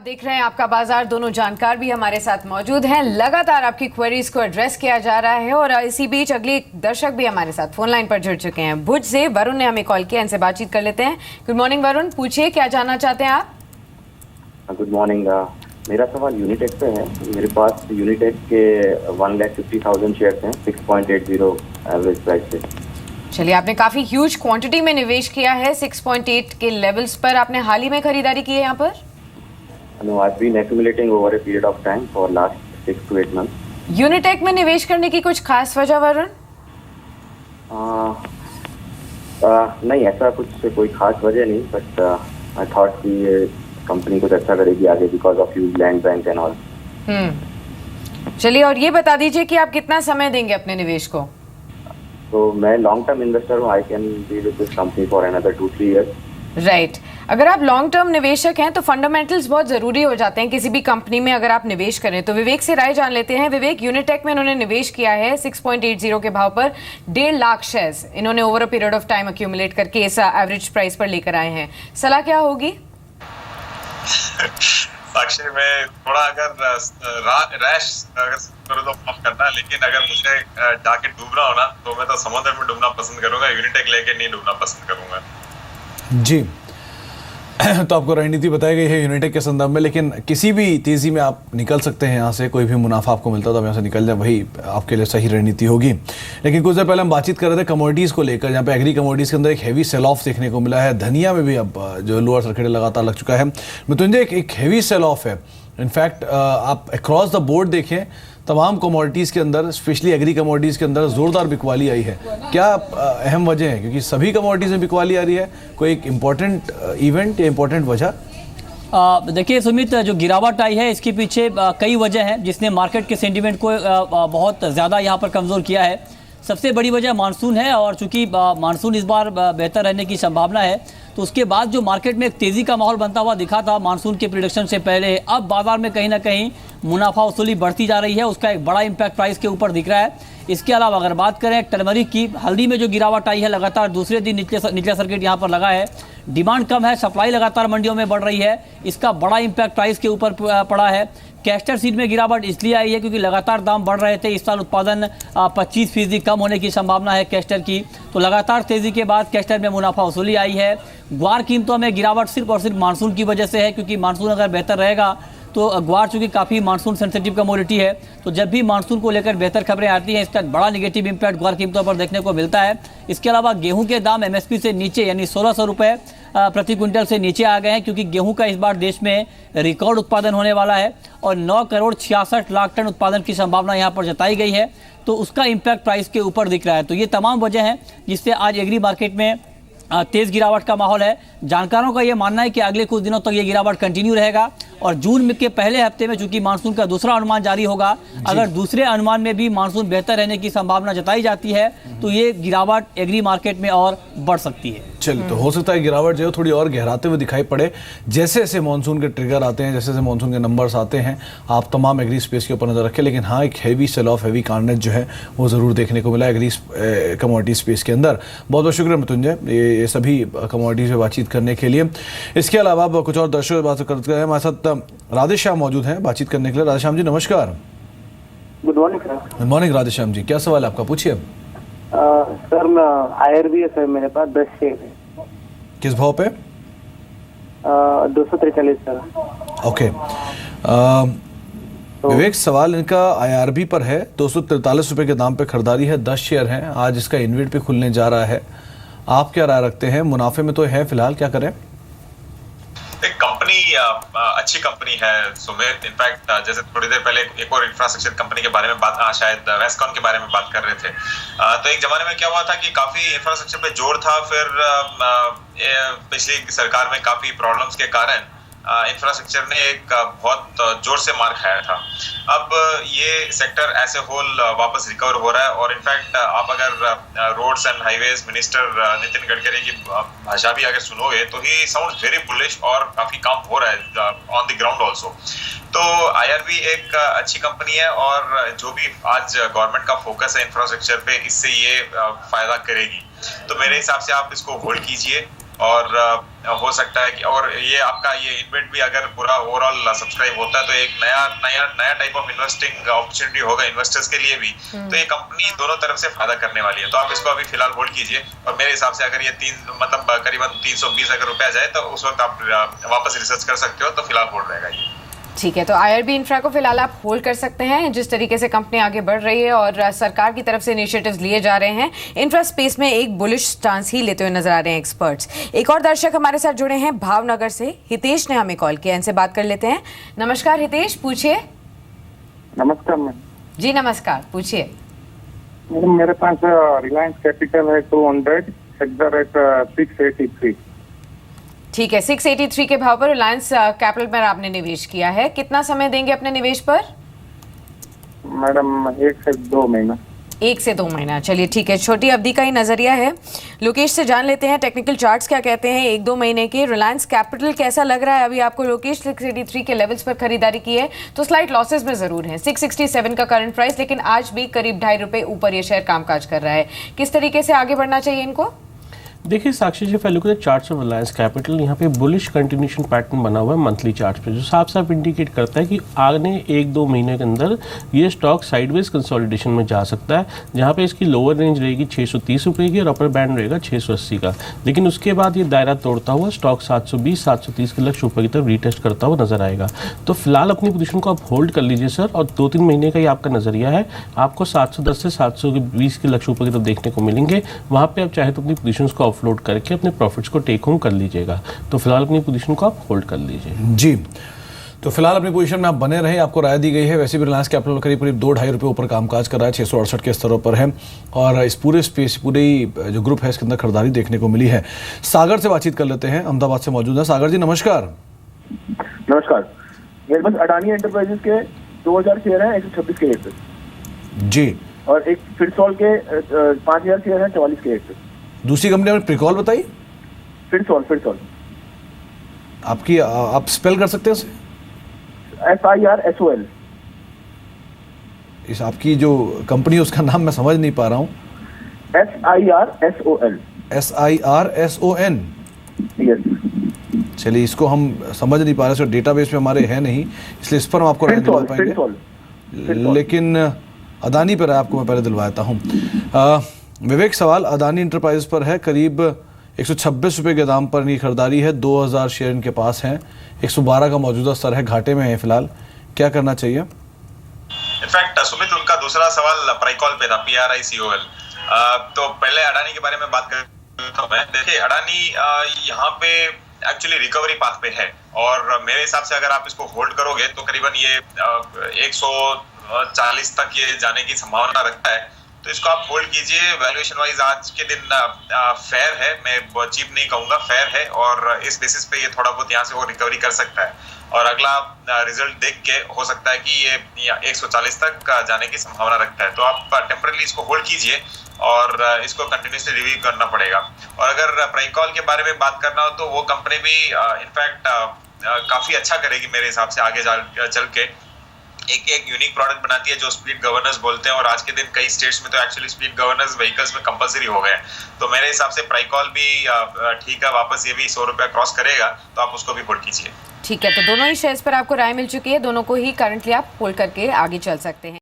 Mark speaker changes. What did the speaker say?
Speaker 1: आप देख रहे हैं आपका बाजार। दोनों जानकार भी हमारे साथ मौजूद हैं। लगातार आपकी क्वेरीज को एड्रेस किया जा रहा है और इसी बीच अगले दर्शक भी हमारे साथ फोन लाइन पर जुड़ चुके हैं। भुज से वरुण ने हमें कॉल किया, इनसे बातचीत कर लेते हैं। गुड मॉर्निंग वरुण, पूछिए क्या जानना चाहते हैं आप?
Speaker 2: Good morning. मेरा सवाल यूनिटेक पे है। मेरे पास यूनिटेक के 1,50,000 शेयर्स हैं 6.80 एवरेज प्राइस से।
Speaker 1: चलिए, आपने काफी ह्यूज क्वांटिटी में निवेश किया है 6.8 के लेवल्स पर। आपने हाल ही में खरीदारी की है यहाँ पर?
Speaker 2: No, I've been accumulating over a period of time for last 6 to 8 months.
Speaker 1: Unitech में निवेश करने की कुछ खास वजह वरुण?
Speaker 2: नहीं, ऐसा कुछ कोई खास वजह नहीं, बट आई थॉट कि ये कंपनी कुछ अच्छा करेगी आगे because of use land bank and all.
Speaker 1: चलिए, और ये बता दीजिए कि आप कितना समय देंगे अपने निवेश को?
Speaker 2: तो मैं लॉन्ग टर्म इन्वेस्टर हूँ। I can be with this company for another 2-3 years.
Speaker 1: Right. अगर आप लॉन्ग टर्म निवेशक हैं तो फंडामेंटल्स बहुत ज़रूरी हो जाते हैं किसी भी कंपनी में अगर आप निवेश करें। तो विवेक से राय जान लेते हैं। विवेक, यूनिटेक में इन्होंने निवेश किया है 6.80 के भाव पर 1.5 लाख शेयर्स इन्होंने over a period of time accumulate करके इस एवरेज प्राइस पर लेकर आए हैं। सलाह क्या होगी?
Speaker 3: साक्षी में थोड़ा अगर रैश अगर करो तो माफ करना, लेकिन अगर मुझे जाके डूबना हो ना तो मैं तो समुद्र में डूबना पसंद करूंगा, यूनिटेक लेके नहीं डूबना पसंद करूंगा।
Speaker 4: जी, तो आपको रणनीति बताई गई है यूनिटेक के संदर्भ में, लेकिन किसी भी तेज़ी में आप निकल सकते हैं यहाँ से। कोई भी मुनाफा आपको मिलता है तो आप यहाँ से निकल जाए, वही आपके लिए सही रणनीति होगी। लेकिन कुछ देर पहले हम बातचीत कर रहे थे कमोडिटीज़ को लेकर, जहाँ पे एग्री कमोडिटीज़ के अंदर एक हैवी सेल ऑफ देखने को मिला है। धनिया में भी अब जो लोअर सर्किट लगातार लग चुका है। मृत्युंजय, एक हैवी सेल ऑफ है। इनफैक्ट आप अक्रॉस द बोर्ड देखें, तमाम कमोडिटीज़ के अंदर, स्पेशली एग्री कमोडिटीज़ के अंदर ज़ोरदार बिकवाली आई है। क्या अहम वजह है? क्योंकि सभी कमोडिटीज़ में बिकवाली आ रही है। कोई एक इम्पॉर्टेंट इवेंट या इम्पॉर्टेंट वजह?
Speaker 5: देखिए सुमित, जो गिरावट आई है इसके पीछे कई वजह हैं जिसने मार्केट के सेंटीमेंट को बहुत ज़्यादा यहाँ पर कमज़ोर किया है। सबसे बड़ी वजह मानसून है, और चूंकि मानसून इस बार बेहतर रहने की संभावना है तो उसके बाद जो मार्केट में एक तेज़ी का माहौल बनता हुआ दिखा था मानसून के प्रिडिक्शन से पहले, अब बाजार में कहीं ना कहीं मुनाफा वसूली बढ़ती जा रही है। उसका एक बड़ा इम्पैक्ट प्राइस के ऊपर दिख रहा है। इसके अलावा अगर बात करें टर्मरिक की, हल्दी में जो गिरावट आई है, लगातार दूसरे दिन निचले सर्किट यहाँ पर लगा है। डिमांड कम है, सप्लाई लगातार मंडियों में बढ़ रही है, इसका बड़ा इम्पैक्ट प्राइस के ऊपर पड़ा है। कैस्टर सीड में गिरावट इसलिए आई है क्योंकि लगातार दाम बढ़ रहे थे। इस साल उत्पादन 25% कम होने की संभावना है कैस्टर की, तो लगातार तेज़ी के बाद कैस्टर में मुनाफा वसूली आई है। ग्वार कीमतों में गिरावट सिर्फ और सिर्फ मानसून की वजह से है, क्योंकि मानसून अगर बेहतर रहेगा तो ग्वार चूँकि काफ़ी मानसून सेंसिटिव कमोडिटी है, तो जब भी मानसून को लेकर बेहतर खबरें आती हैं इसका बड़ा नेगेटिव इम्पैक्ट ग्वार कीमतों पर देखने को मिलता है। इसके अलावा गेहूं के दाम एमएसपी से नीचे यानी 1600 रुपये प्रति क्विंटल से नीचे आ गए हैं, क्योंकि गेहूं का इस बार देश में रिकॉर्ड उत्पादन होने वाला है और 9 करोड़ 66 लाख टन उत्पादन की संभावना यहां पर जताई गई है, तो उसका इम्पैक्ट प्राइस के ऊपर दिख रहा है। तो ये तमाम वजह हैं जिससे आज एग्री मार्केट में तेज़ गिरावट का माहौल है। जानकारों का ये मानना है कि अगले कुछ दिनों तक ये गिरावट कंटिन्यू रहेगा और जून के पहले हफ्ते में चूंकि मानसून का दूसरा अनुमान जारी होगा, अगर दूसरे अनुमान में भी मानसून बेहतर रहने की संभावना जताई जाती है तो ये गिरावट एग्री मार्केट में और बढ़ सकती है।
Speaker 4: चलिए, तो हो सकता है गिरावट जो है थोड़ी और गहराते हुए दिखाई पड़े जैसे जैसे मानसून के ट्रिगर आते हैं, जैसे जैसे मानसून के नंबर्स आते हैं। आप तमाम एग्री स्पेस के ऊपर नजर रखें, लेकिन हाँ, एक heavy sell off, heavy carnage जो है वो ज़रूर देखने को मिला एग्री कमोडिटी स्पेस के अंदर। बहुत बहुत शुक्रिया मृत्युंजय ये सभी कमोडिटीज पे बातचीत करने के लिए। इसके अलावा अब कुछ और दर्शकों से बात करते हैं। हमारे साथ राधेश्याम मौजूद हैं बातचीत करने के लिए। राधेश्याम जी नमस्कार।
Speaker 6: Good morning sir.
Speaker 4: Good morning Radheshyam ji, क्या सवाल है आपका? पूछिए।
Speaker 6: सर IRB है सर, मेरे पास 10 शेयर है।
Speaker 4: किस भाव पे?
Speaker 6: 243 सर।
Speaker 4: ओके। विवेक, सवाल इनका IRB पर है। 243 रुपये के दाम पे खरीदारी है, 10 शेयर हैं। आज इसका इन्वेट पे खुलने जा रहा है। आप क्या राय रखते हैं? मुनाफे में तो है फिलहाल, क्या करें?
Speaker 3: एक कंपनी अच्छी कंपनी है सुमित। इनफैक्ट जैसे थोड़ी देर पहले एक और इंफ्रास्ट्रक्चर कंपनी के बारे में बात, शायद वेस्कॉन के बारे में बात कर रहे थे। तो एक जमाने में क्या हुआ था कि काफी इंफ्रास्ट्रक्चर पे जोर था, फिर पिछली सरकार में काफी प्रॉब्लम्स के कारण इंफ्रास्ट्रक्चर ने एक बहुत जोर से मार खाया था। अब ये सेक्टर एज ए होल वापस रिकवर हो रहा है और इनफैक्ट आप अगर roads and highways minister Nitin Gadkari की भाषा भी अगर सुनोगे तो ही साउंड्स वेरी बुलिश और काफी काम हो रहा है ऑन द ग्राउंड ऑल्सो। तो IRB एक अच्छी कंपनी है और जो भी आज गवर्नमेंट का फोकस है इंफ्रास्ट्रक्चर पे, इससे ये फायदा करेगी। तो मेरे हिसाब से आप इसको होल्ड कीजिए और हो सकता है कि और ये आपका ये इन्वेंट भी अगर पूरा ओवरऑल सब्सक्राइब होता है तो एक नया टाइप ऑफ इन्वेस्टिंग अपॉर्चुनिटी होगा इन्वेस्टर्स के लिए भी। तो ये कंपनी दोनों तरफ से फायदा करने वाली है, तो आप इसको अभी फिलहाल होल्ड कीजिए। और मेरे हिसाब से अगर ये करीबन 320 अगर रुपया जाए तो उस वक्त आप वापस रिसर्च कर सकते हो, तो फिलहाल होल्ड रहेगा ये।
Speaker 1: ठीक है, तो आईआरबी इंफ्रा को फिलहाल आप होल्ड कर सकते हैं। जिस तरीके से कंपनी आगे बढ़ रही है और सरकार की तरफ से इनिशिएटिव्स लिए जा रहे हैं, इंफ्रा स्पेस में एक बुलिश स्टांस ही लेते हुए नजर आ रहे हैं एक्सपर्ट्स। एक और दर्शक हमारे साथ जुड़े हैं भावनगर से, हितेश ने हमें कॉल किया, इनसे बात कर लेते हैं। नमस्कार हितेश, पूछिए।
Speaker 6: नमस्कार मैम।
Speaker 1: जी नमस्कार, पूछिए।
Speaker 6: मैडम मेरे पास रिलायंस कैपिटल है 200 683।
Speaker 1: ठीक है, 683 के भाव पर रिलायंस कैपिटल में आपने निवेश किया है। कितना समय देंगे अपने निवेश पर?
Speaker 6: मैडम 1 से 2 महीना।
Speaker 1: 1 से 2 महीना, चलिए ठीक है, छोटी अवधि का ही नजरिया है। लोकेश से जान लेते हैं टेक्निकल चार्ट्स क्या कहते हैं 1-2 महीने के। रिलायंस कैपिटल कैसा लग रहा है अभी आपको? लोकेश 683 के लेवल्स पर खरीदारी की है तो स्लाइट लॉसेस में जरूर है। 667 का करंट प्राइस, लेकिन आज भी करीब ₹2.5 ऊपर ये शेयर कामकाज कर रहा है। किस तरीके से आगे बढ़ना चाहिए इनको?
Speaker 7: देखिए साक्षी जी, फैलू के चार्ट्स ऑफ रिलायंस कैपिटल यहाँ पे बुलिश कंटिन्यूशन पैटर्न बना हुआ है मंथली चार्ट पे, जो साफ साफ इंडिकेट करता है कि आगे 1-2 महीने के अंदर ये स्टॉक साइडवेज कंसोलिडेशन में जा सकता है, जहाँ पे इसकी लोअर रेंज रहेगी 630 रुपये की और अपर बैंड रहेगा 680 का। लेकिन उसके बाद ये दायरा तोड़ता हुआ स्टॉक 720-730 के लक्ष्य ऊपर की तरफ रीटेस्ट करता हुआ नजर आएगा। तो फिलहाल अपनी पोजीशन को आप होल्ड कर लीजिए सर, और 2-3 महीने का ही आपका नजरिया है। आपको 710 से 720 के लक्ष्य ऊपर की तरफ देखने को मिलेंगे। वहाँ पे आप चाहे तो अपनी पोजीशन को ऑफलोड करके अपने प्रॉफिट्स को टेक होम कर लीजिएगा। तो फिलहाल अपनी पोजीशन को आप होल्ड कर लीजिए।
Speaker 4: जी, तो फिलहाल अपनी पोजीशन में आप बने रहें, आपको राय दी गई है। वैसे भी रिलायंस कैपिटल करीब 2-2.5 रुपये ऊपर कामकाज कर रहा है, 668 के स्तरों पर है, और इस पूरे स्पेस पूरे जो ग्रुप है इसके अंदर खरीदारी देखने को मिली है। सागर से बातचीत कर लेते हैं, अहमदाबाद से मौजूद है। सागर जी नमस्कार।
Speaker 6: नमस्कार, मेरे पास अडानी एंटरप्राइजेस के 2000 शेयर हैं 126 के रेट पे
Speaker 4: जी,
Speaker 6: और एक फिरसॉल के 5000 शेयर हैं 44 के रेट पे।
Speaker 4: दूसरी कंपनी में प्रिकॉल बताइए।
Speaker 6: फिरसॉल
Speaker 4: आपकी आप स्पेल कर सकते हैं उसे?
Speaker 6: FIRSOL।
Speaker 4: इस आपकी जो कंपनी है उसका नाम मैं समझ नहीं पा रहा हूँ।
Speaker 6: SIRSOL।
Speaker 4: SIRSON।
Speaker 6: यस।
Speaker 4: चलिए, इसको हम समझ नहीं पा रहे, डेटाबेस में हमारे है नहीं, इसलिए इस पर हम आपको राय दिलवा पाएंगे। लेकिन अदानी पर आपको मैं पहले दिलवाता हूँ। विवेक, सवाल अदानी इंटरप्राइजेस पर है। करीब 126 रुपये के दाम पर इनकी खरीदारी है, 2000 शेयर इनके पास हैं, 112 का मौजूदा स्तर है, घाटे में है फिलहाल, क्या करना चाहिए?
Speaker 3: इनफैक्ट सुमित, उनका दूसरा सवाल प्राइकॉल पे था, PRICOL। तो पहले अडानी के बारे में बात करता हूं मैं। देखिए, अडानी यहाँ पे एक्चुअली रिकवरी पाथ पे है, और मेरे हिसाब से अगर आप इसको होल्ड करोगे तो करीबन ये 140 तक ये जाने की संभावना रखता है। तो इसको आप होल्ड कीजिए। वैल्यूएशन वाइज आज के दिन फेयर है, मैं चीप नहीं कहूंगा, फेयर है, और इस बेसिस पे ये थोड़ा बहुत यहाँ से वो रिकवरी कर सकता है, और अगला रिजल्ट देख के हो सकता है कि ये 140 तक जाने की संभावना रखता है। तो आप टेम्पररी इसको होल्ड कीजिए, और इसको कंटिन्यूसली रिव्यू करना पड़ेगा। और अगर प्राइकॉल के बारे में बात करना हो तो वो कंपनी भी इनफैक्ट काफी अच्छा करेगी मेरे हिसाब से आगे चल के। एक यूनिक प्रोडक्ट बनाती है जो स्प्लिट गवर्नेंस बोलते हैं, और आज के दिन कई स्टेट्स में तो एक्चुअली स्प्लिट गवर्नेंस व्हीकल्स में कंपलसरी हो गए। तो मेरे हिसाब से प्राइकॉल भी ठीक है, वापस ये भी 100 रुपया क्रॉस करेगा, तो आप उसको भी होल्ड कीजिए।
Speaker 1: ठीक है, तो दोनों ही शेयर्स पर आपको राय मिल चुकी है, दोनों को ही करंटली आप होल्ड करके आगे चल सकते हैं।